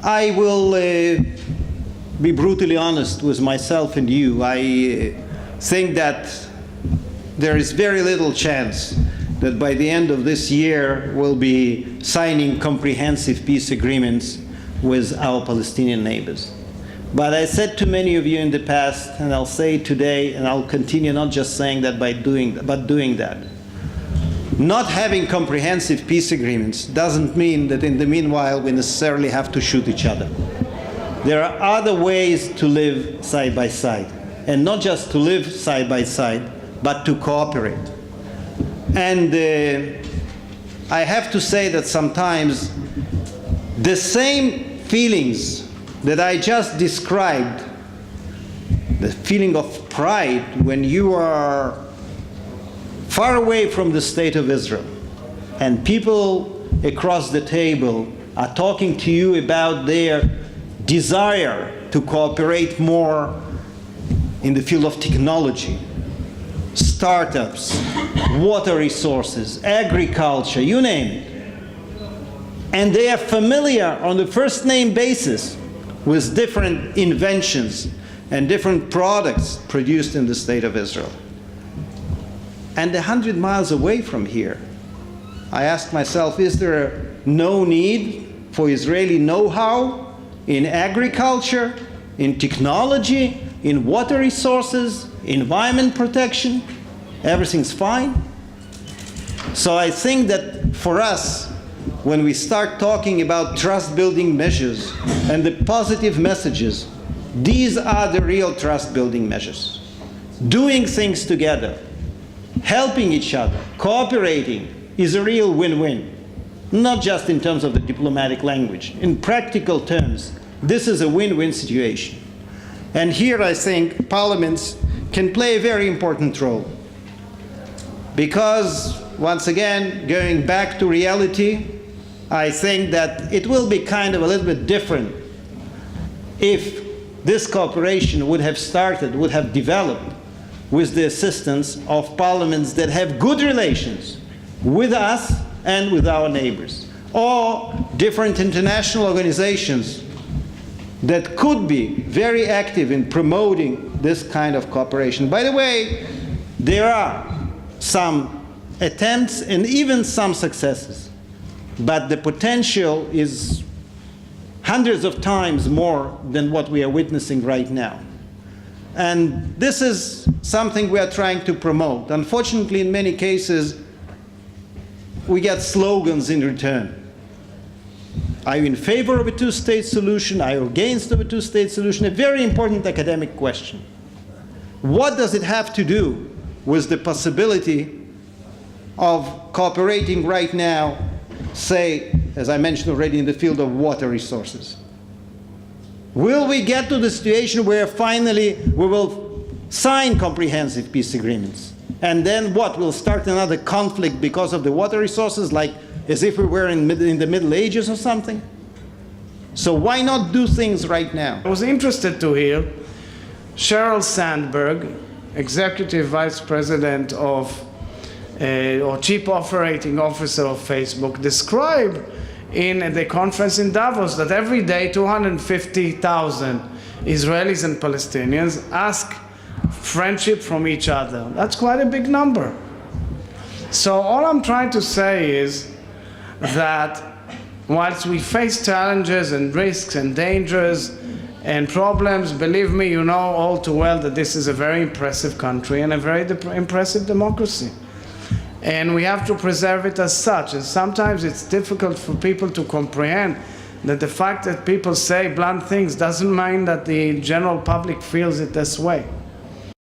I will be brutally honest with myself and you. I think that there is very little chance that by the end of this year we'll be signing comprehensive peace agreements with our Palestinian neighbors. But I said to many of you in the past, and I'll say today, and I'll continue not just saying that but doing that. Not having comprehensive peace agreements doesn't mean that in the meanwhile we necessarily have to shoot each other. There are other ways to live side by side, and not just to live side by side, but to cooperate. And I have to say that sometimes the same feelings that I just described, the feeling of pride when you are far away from the state of Israel and people across the table are talking to you about their desire to cooperate more in the field of technology, startups, water resources, agriculture, you name it. And they are familiar on the first name basis with different inventions and different products produced in the state of Israel. And 100 miles away from here, I ask myself, is there no need for Israeli know-how in agriculture, in technology, in water resources, environment protection? Everything's fine. So I think that for us, when we start talking about trust-building measures and the positive messages, these are the real trust-building measures. Doing things together, helping each other, cooperating is a real win-win, not just in terms of the diplomatic language. In practical terms, this is a win-win situation. And here I think parliaments can play a very important role. Because, once again, going back to reality, I think that it will be kind of a little bit different if this cooperation would have started, would have developed with the assistance of parliaments that have good relations with us and with our neighbors, or different international organizations that could be very active in promoting this kind of cooperation. By the way, there are some attempts and even some successes, but the potential is hundreds of times more than what we are witnessing right now. And this is something we are trying to promote. Unfortunately, in many cases, we get slogans in return. Are you in favor of a two-state solution? Are you against of a two-state solution? A very important academic question. What does it have to do with the possibility of cooperating right now, say, as I mentioned already, in the field of water resources? Will we get to the situation where finally we will sign comprehensive peace agreements? And then what? We'll start another conflict because of the water resources, like as if we were in the Middle Ages or something? So why not do things right now? I was interested to hear Sheryl Sandberg, Executive Vice President of, or Chief Operating Officer of Facebook, describe in the conference in Davos that every day 250,000 Israelis and Palestinians ask friendship from each other. That's quite a big number. So all I'm trying to say is that whilst we face challenges and risks and dangers and problems, believe me, you know all too well that this is a very impressive country and a very impressive democracy. And we have to preserve it as such. And sometimes it's difficult for people to comprehend that the fact that people say blunt things doesn't mean that the general public feels it this way.